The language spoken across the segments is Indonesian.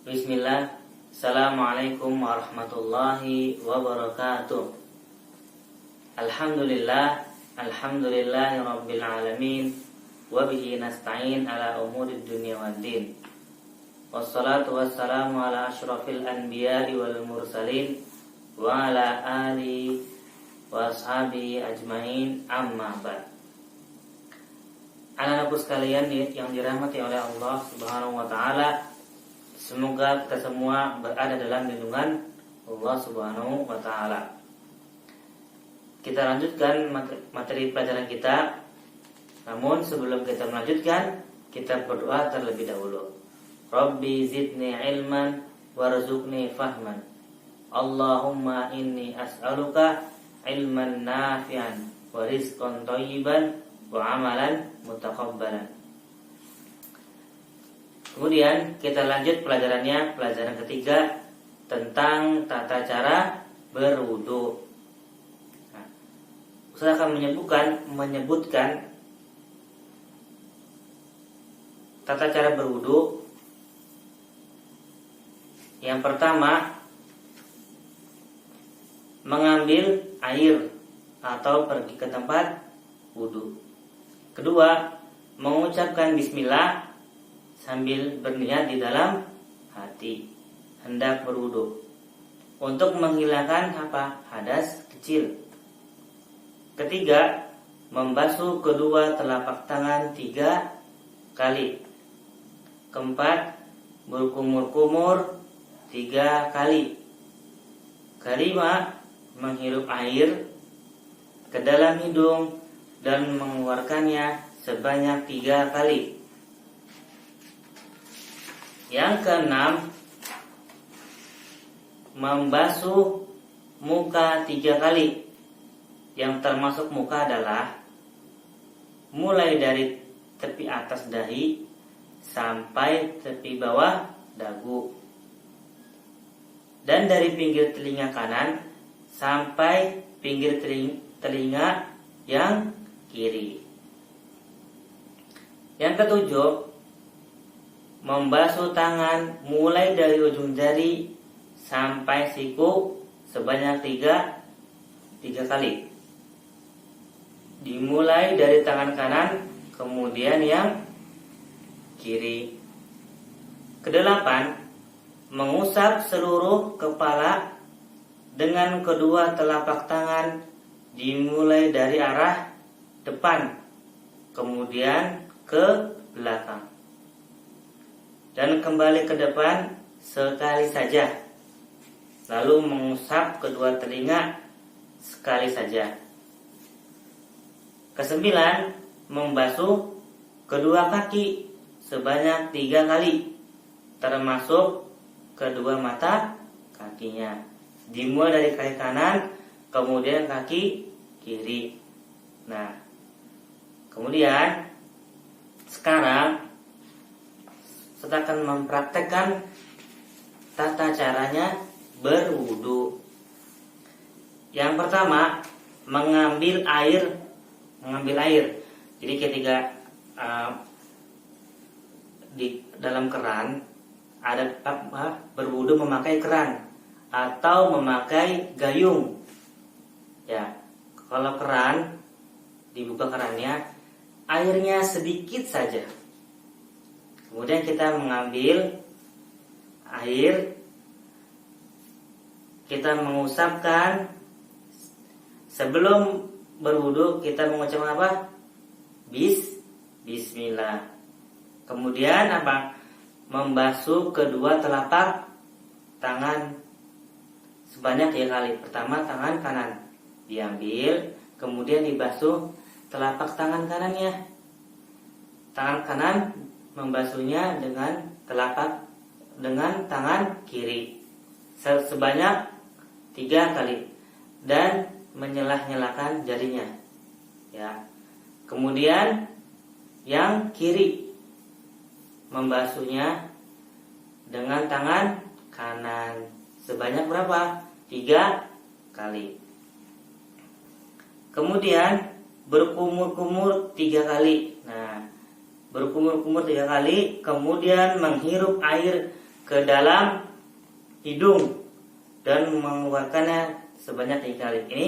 Bismillah. Assalamualaikum warahmatullahi wabarakatuh. Alhamdulillahi rabbil alamin. Wabihi nasta'in ala umurid dunya waddin. Wassalatu wassalamu ala ashrafil anbiya'i wal mursalin wa ala alihi wa ashabihi ajmain, amma ba'd. Anak-anakku sekalian yang dirahmati oleh Allah Subhanahu wa taala, semoga kita semua berada dalam lindungan Allah Subhanahu wa taala. Kita lanjutkan materi pelajaran kita. Namun sebelum kita melanjutkan, kita berdoa terlebih dahulu. Rabbi zidni ilman warzuqni fahman. Allahumma inni as'aluka ilman nafi'an wa rizqan thayyiban wa amalan mutaqabbalan. Kemudian kita lanjut pelajarannya, pelajaran ketiga tentang tata cara berwudu. Saya akan menyebutkan tata cara berwudu. Yang pertama, mengambil air atau pergi ke tempat wudu. Kedua, mengucapkan bismillah sambil berniat di dalam hati hendak berwudu untuk menghilangkan hadas kecil. Ketiga, membasuh kedua telapak tangan 3 kali. Keempat, berkumur-kumur 3 kali. Kelima, menghirup air ke dalam hidung dan mengeluarkannya sebanyak 3 kali. Yang keenam, membasuh muka 3 kali. Yang termasuk muka adalah mulai dari tepi atas dahi sampai tepi bawah dagu, dan dari pinggir telinga kanan sampai pinggir telinga yang kiri. Yang ketujuh, membasuh tangan mulai dari ujung jari sampai siku sebanyak 3 kali. Dimulai dari tangan kanan, kemudian yang kiri. Kedelapan, mengusap seluruh kepala dengan kedua telapak tangan dimulai dari arah depan, kemudian ke belakang, dan kembali ke depan sekali saja. Lalu mengusap kedua telinga sekali saja. Kesembilan, membasuh kedua kaki sebanyak 3 kali, termasuk kedua mata kakinya. Dimulai dari kaki kanan, kemudian kaki kiri. Nah, kemudian sekarang saya akan mempraktekkan tata caranya berwudu. Yang pertama, mengambil air. Jadi ketika di dalam keran ada berwudu memakai keran atau memakai gayung. Ya, kalau keran dibuka kerannya, airnya sedikit saja. Kemudian kita mengambil air, kita mengusapkan. Sebelum berwudu kita mengucapkan apa? Bismillah. Kemudian membasuh kedua telapak tangan sebanyak 3 kali. Pertama tangan kanan diambil, kemudian dibasuh telapak tangan kanannya. Tangan kanan membasuhnya dengan tangan kiri sebanyak 3 kali, dan menyelah-nyelahkan jarinya. Ya. Kemudian yang kiri membasuhnya dengan tangan kanan sebanyak berapa? 3 kali. Kemudian berkumur-kumur 3 kali. Nah, berkumur-kumur 3 kali, kemudian menghirup air ke ke dalam hidung dan mengeluarkannya sebanyak 3 kali. Ini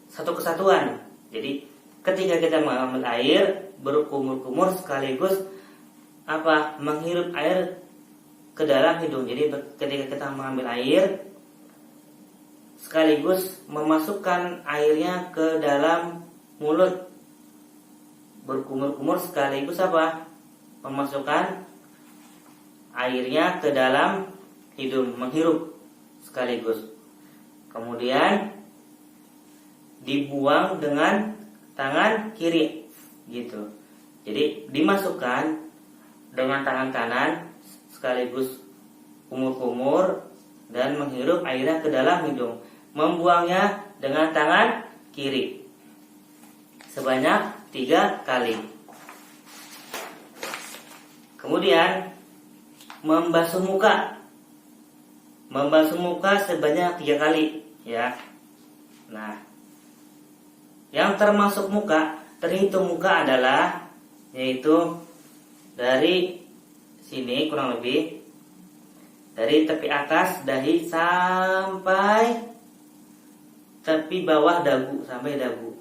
satu kesatuan. Jadi ketika kita mengambil air berkumur-kumur sekaligus menghirup air ke dalam hidung. Jadi ketika kita mengambil air sekaligus memasukkan airnya ke dalam mulut, berkumur-kumur sekaligus memasukkan airnya ke dalam hidung, menghirup sekaligus. Kemudian dibuang dengan tangan kiri gitu. Jadi dimasukkan dengan tangan kanan sekaligus kumur-kumur dan menghirup airnya ke dalam hidung. Membuangnya dengan tangan kiri sebanyak 3 kali. Kemudian membasuh muka. Membasuh muka sebanyak 3 kali ya. Nah, yang termasuk muka, terhitung muka adalah yaitu dari sini kurang lebih dari tepi atas dahi sampai tepi bawah dagu, sampai dagu.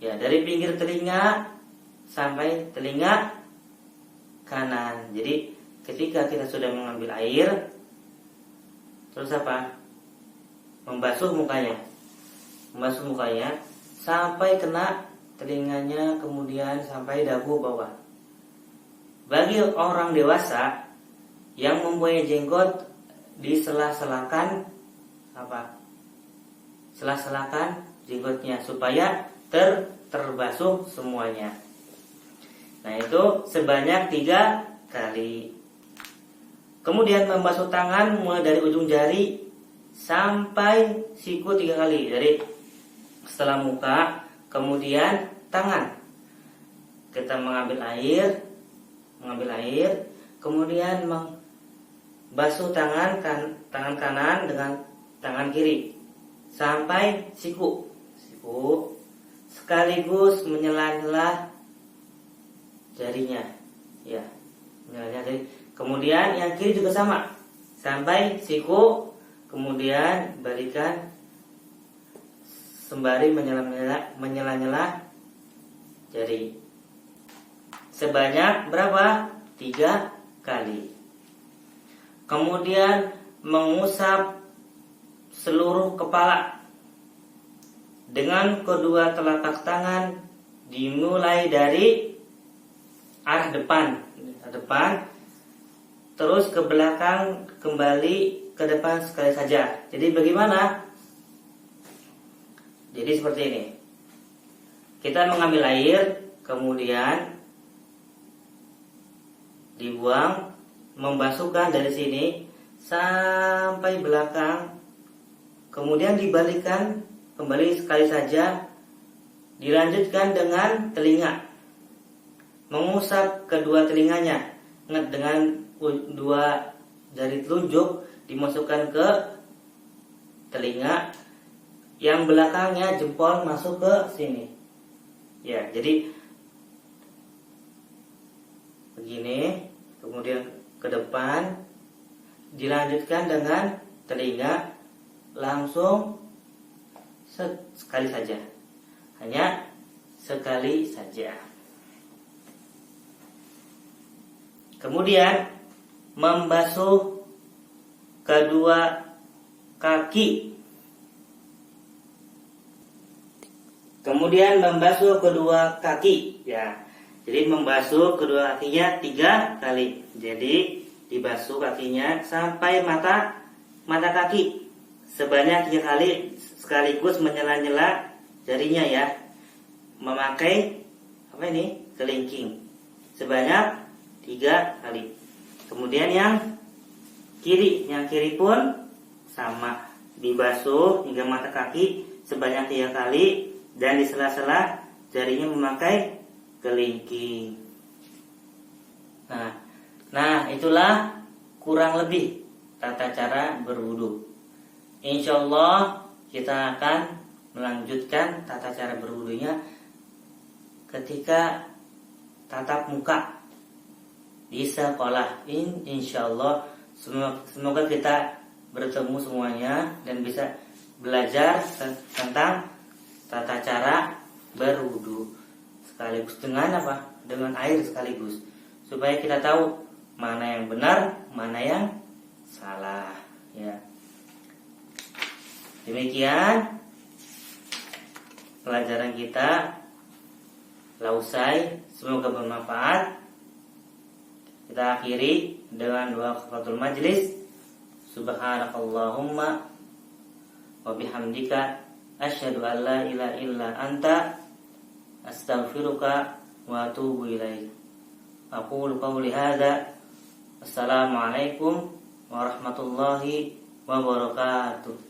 Ya, dari pinggir telinga sampai telinga kanan. Jadi ketika kita sudah mengambil air, terus membasuh mukanya. Membasuh mukanya sampai kena telinganya, kemudian sampai dagu bawah. Bagi orang dewasa yang mempunyai jenggot, disela-selakan sela-selakan jenggotnya supaya terbasuh semuanya. Nah, itu sebanyak 3 kali. Kemudian membasuh tangan mulai dari ujung jari sampai siku 3 kali. Jadi setelah muka, kemudian tangan. Kita mengambil air, kemudian membasuh tangan kanan dengan tangan kiri sampai siku, sekaligus menyela-nyela jarinya, ya, menyela jari. Kemudian yang kiri juga sama, sampai siku, kemudian balikan sembari menyela-nyela jari. Sebanyak berapa? 3 kali. Kemudian mengusap seluruh kepala dengan kedua telapak tangan, dimulai dari arah depan, terus ke belakang, kembali ke depan sekali saja. Jadi bagaimana? Jadi seperti ini. Kita mengambil air, kemudian dibuang, membasuhkan dari sini sampai belakang, kemudian dibalikan kembali sekali saja, dilanjutkan dengan telinga, mengusap kedua telinganya dengan 2 jari telunjuk dimasukkan ke telinga, yang belakangnya jempol masuk ke sini. Ya, jadi begini, kemudian ke depan, dilanjutkan dengan telinga, langsung sekali saja, hanya sekali saja. Kemudian membasuh kedua kaki. Ya. Jadi membasuh kedua kakinya 3 kali. Jadi dibasuh kakinya sampai mata kaki sebanyak 3 kali, sekaligus menyela-nyela jarinya ya. Memakai kelingking sebanyak 3 kali. Kemudian yang kiri pun sama, dibasuh hingga mata kaki sebanyak 3 kali dan di sela-sela jarinya memakai kelingking. Nah, itulah kurang lebih tata cara berwudu. Insyaallah kita akan melanjutkan tata cara berwudunya ketika tatap muka. di sekolah. Insyaallah semoga kita bertemu semuanya dan bisa belajar tentang tata cara berwudu sekaligus dengan apa? Dengan air sekaligus, supaya kita tahu mana yang benar, mana yang salah, ya. Demikian pelajaran kita telah usai, semoga bermanfaat. Kita akhiri dengan doa kafaratul majlis. Subhanakallahumma wa bihamdika asyhadu an la ilaha illa anta astaghfiruka wa atubu ilaik. Aqulu qawli hadza. Assalamualaikum warahmatullahi wabarakatuh.